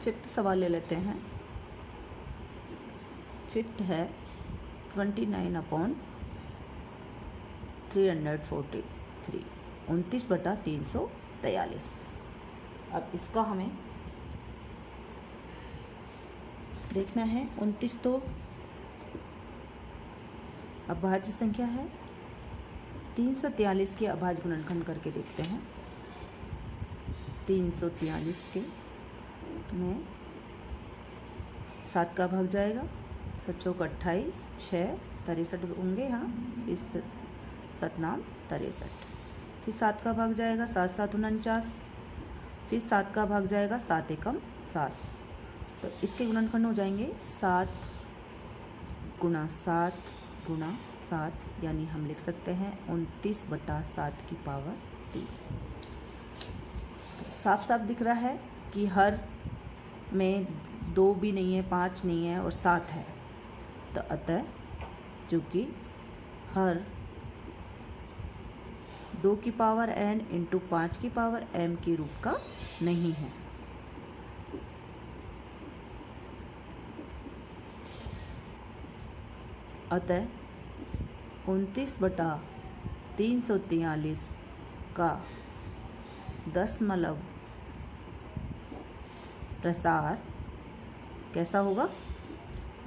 Fifth सवाल ले लेते हैं। फिफ्थ है 29/343, 29/343। अब इसका हमें देखना है। 29 तो अभाज्य संख्या है। 343 के अभाज्य गुणनखंड करके देखते हैं। 343 के में 7 का भाग जाएगा, 7 चौक 28, 6 63 होंगे यहाँ, इस 7 नाम 63। फिर 7 का भाग जाएगा, 7 7 49, फिर 7 का भाग जाएगा, 7 एकम 7। तो इसके गुणनखंड हो जाएंगे 7 गुणा 7 गुणा 7, यानी हम लिख सकते हैं 29/7 साफ साफ दिख रहा है कि हर में 2 भी नहीं है, 5 नहीं है और 7 है। तो अतः चूँकि हर 2 की पावर n इंटू 5 की पावर m के रूप का नहीं है, अतः 29/343 का दशमलव प्रसार कैसा होगा?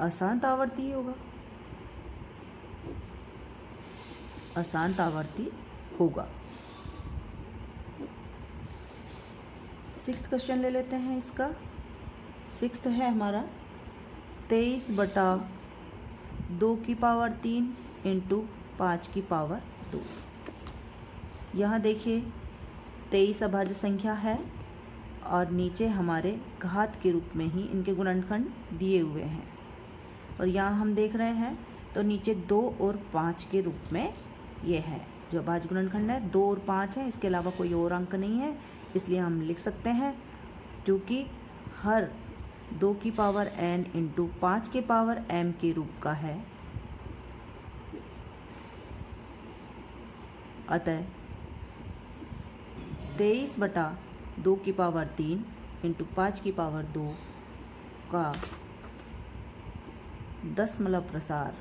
अशांत आवर्ती होगा, अशांत आवर्ती होगा। 6th क्वेश्चन ले लेते हैं इसका। 6th है हमारा 23/2 इंटू 5 की पावर 2। यहाँ देखिए 23 अभाज्य संख्या है और नीचे हमारे घात के रूप में ही इनके गुणनखंड दिए हुए हैं, और यहाँ हम देख रहे हैं तो नीचे 2 और 5 के रूप में ये है। जो अभाज्य गुणनखंड है 2 और 5 है, इसके अलावा कोई और अंक नहीं है, इसलिए हम लिख सकते हैं क्योंकि हर 2 की पावर n इंटू 5 के पावर m के रूप का है, अतः 23/2 की पावर 3 इंटू 5 की पावर 2 का दशमलव प्रसार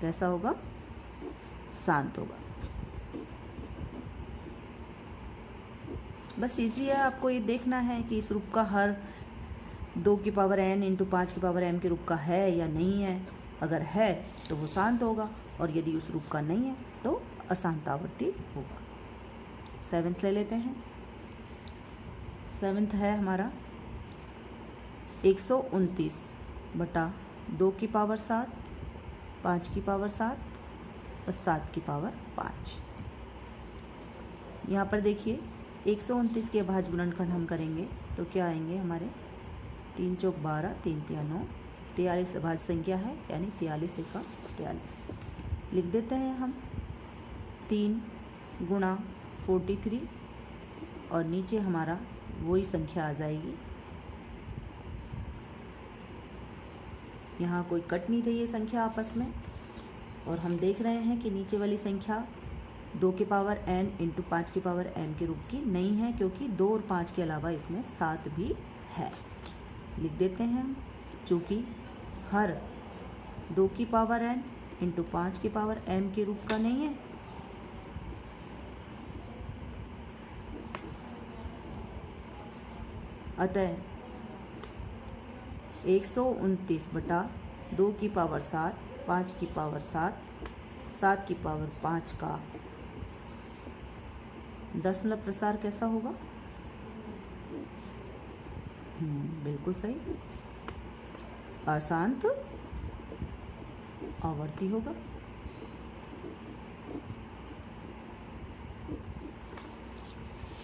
कैसा होगा? शांत होगा। बस इजी है, आपको ये देखना है कि इस रूप का हर 2 की पावर n इंटू 5 की पावर m के रूप का है या नहीं है। अगर है तो वो शांत होगा, और यदि उस रूप का नहीं है तो अशांत आवर्ती होगा। 7th ले लेते हैं। 7th है हमारा 129/2 की पावर 7, 5 की पावर 7 और 7 की पावर 5। यहाँ पर देखिए 129 के अभाज्य गुणनखंड हम करेंगे तो क्या आएंगे हमारे? 3 चौक 12, 3 तिया 9, 43 अभाज्य संख्या है, यानी 43 एका 43। लिख देते हैं हम 3 गुणा 43, और नीचे हमारा वही संख्या आ जाएगी। यहाँ कोई कट नहीं रही है संख्या आपस में, और हम देख रहे हैं कि नीचे वाली संख्या 2 की पावर n इंटू 5 की पावर m के रूप की नहीं है, क्योंकि 2 और 5 के अलावा इसमें 7 भी है। लिख देते हैं हम, चूँकि हर 2 की पावर n इंटू 5 की पावर m के रूप का नहीं है, अतः 129/2 की पावर 7, 5 की पावर 7, 7 की पावर 5 का दशमलव प्रसार कैसा होगा? बिल्कुल सही, अशांत आवर्ती होगा।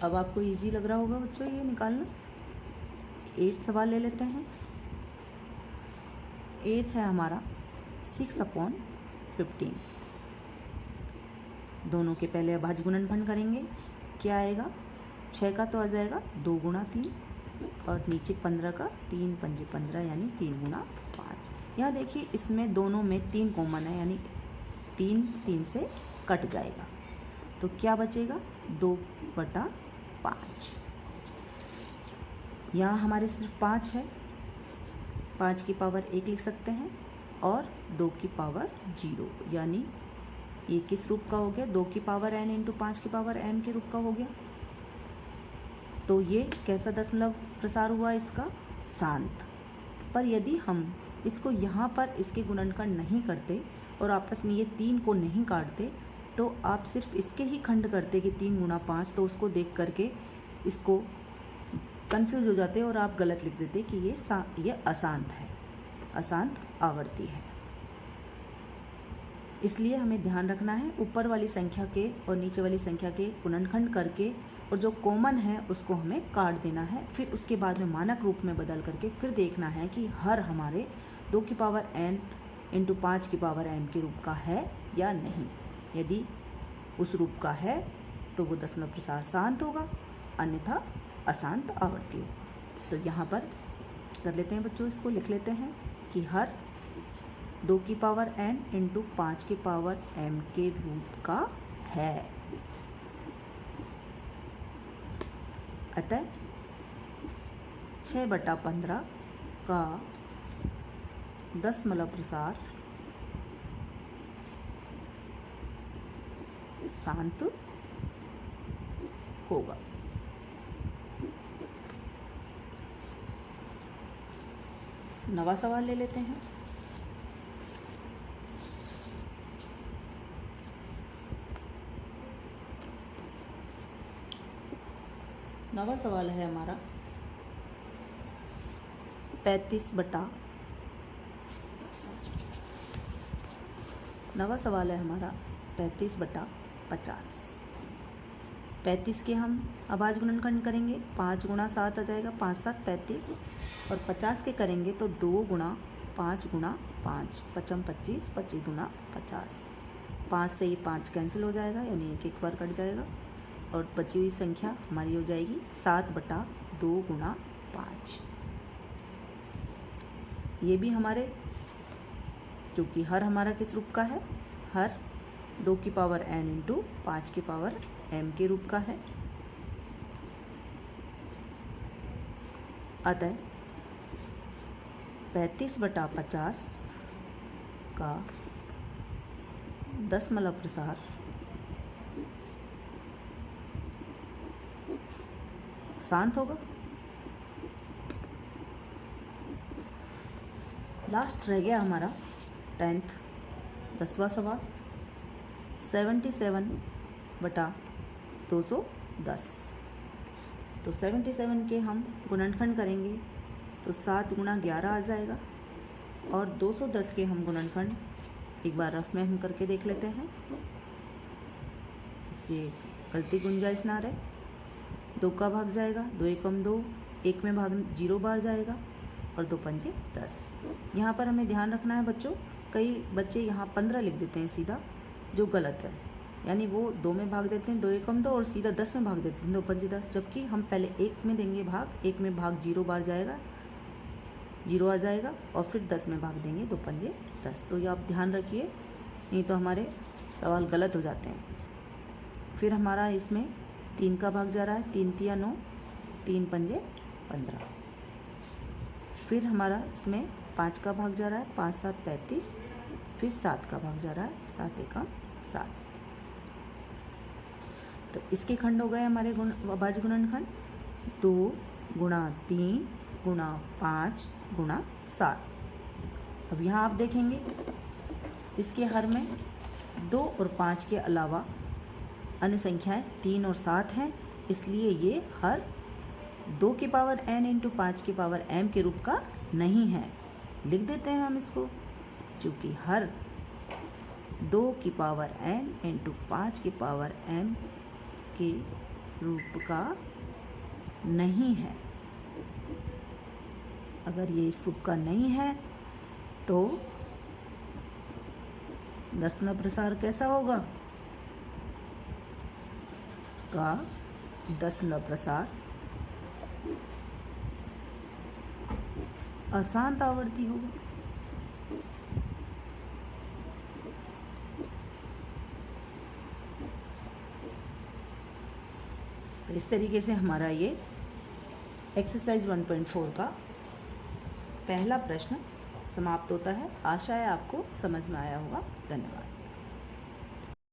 अब आपको इजी लग रहा होगा बच्चों ये निकालना। 8th सवाल ले लेते हैं। 8th है हमारा 6/15। दोनों के पहले अभाज्य गुणनखंड करेंगे। क्या आएगा? 6 का तो आ जाएगा 2 गुणा 3, और नीचे 15 का 3 पंजे 15, यानी 3 गुणा 5। यहाँ देखिए इसमें दोनों में 3 कॉमन है, यानी 3 3 से कट जाएगा, तो क्या बचेगा? 2/5। यहाँ हमारे सिर्फ 5 है, 5 की पावर 1 लिख सकते हैं और 2 की पावर 0, यानी ये किस रूप का हो गया, 2 की पावर n इंटू 5 की पावर m के रूप का हो गया। तो ये कैसा दशमलव प्रसार हुआ इसका, शांत। पर यदि हम इसको यहाँ पर इसके गुणनखंड नहीं करते और आपस में ये 3 को नहीं काटते, तो आप सिर्फ इसके ही खंड करते कि 3 गुणा 5, तो उसको देख करके इसको कंफ्यूज हो जाते और आप गलत लिख देते कि ये अशांत है, अशांत आवर्ती है। इसलिए हमें ध्यान रखना है ऊपर वाली संख्या के और नीचे वाली संख्या के गुणनखंड करके, और जो कॉमन है उसको हमें काट देना है। फिर उसके बाद में मानक रूप में बदल करके फिर देखना है कि हर हमारे 2 की पावर n इंटू 5 की पावर m के रूप का है या नहीं। यदि उस रूप का है तो वो दशमलव प्रसार शांत होगा, अन्यथा अशांत आवर्ती होगा। तो यहाँ पर कर लेते हैं बच्चों, इसको लिख लेते हैं कि हर 2 की पावर n इंटू 5 की पावर m के रूप का है। अतः 6/15 का दशमलव प्रसार शांत होगा। नवा सवाल ले लेते हैं। नवा सवाल है हमारा 35/50 35 के हम अभाज्य गुणनखंड करेंगे, 5 गुणा 7 आ जाएगा, 5 7 35, और 50 के करेंगे तो 2 गुणा 5 गुणा 5, 5 25, 25 गुणा 50। 5 से ये 5 कैंसिल हो जाएगा, यानी एक बार कट जाएगा, और बची हुई संख्या हमारी हो जाएगी 7/2 गुणा 5। ये भी हमारे, क्योंकि हर हमारा किस रूप का है, हर 2 की पावर n इंटू 5 की पावर m के रूप का है। अतः 35/50 का दशमलव प्रसार शांत होगा। लास्ट रह गया हमारा 10th 10वां सवाल 77/210। तो 77 के हम गुणनखंड करेंगे तो 7 गुणा 11 आ जाएगा, और 210 के हम गुणनखंड एक बार रफ में हम करके देख लेते हैं, इससे गलती गुंजाइश ना रहे। 2 का भाग जाएगा, 2 एकम 2, 1 में भाग 0 बार जाएगा, और 2 पंजे 10। यहाँ पर हमें ध्यान रखना है बच्चों, कई बच्चे यहाँ 15 लिख देते हैं सीधा, जो गलत है। यानी वो 2 में भाग देते हैं, 2 एकम 2, और सीधा 10 में भाग देते हैं, 2 पंजे 10, जबकि हम पहले 1 में देंगे भाग, 1 में भाग 0 बार जाएगा, 0 आ जाएगा, और फिर 10 में भाग देंगे, 2 पंजे 10। तो ये आप ध्यान रखिए, नहीं तो हमारे सवाल गलत हो जाते हैं। फिर हमारा इसमें 3 का भाग जा रहा है, 3 तिया 9, 3 पंजे 15। फिर हमारा इसमें 5 का भाग जा रहा है, 5 7 35, फिर 7 का भाग जा रहा है, 7 एकम 7। तो इसके खंड हो गए हमारे अभाज्य गुणनखंड 2 गुणा 3 गुणा 5 गुणा 7। अब यहाँ आप देखेंगे इसके हर में 2 और 5 के अलावा अन्य संख्याएं 3 और 7 हैं, इसलिए ये हर 2 की पावर n इंटू 5 की पावर m के रूप का नहीं है। लिख देते हैं हम इसको, चूँकि हर 2 की पावर n इंटू 5 की पावर m के रूप का नहीं है। अगर ये इस रूप का नहीं है तो दशमलव प्रसार कैसा होगा, का दशमलव प्रसार अशांत आवर्ती होगा। तो इस तरीके से हमारा ये एक्सरसाइज 1.4 का पहला प्रश्न समाप्त होता है। आशा है आपको समझ में आया होगा। धन्यवाद।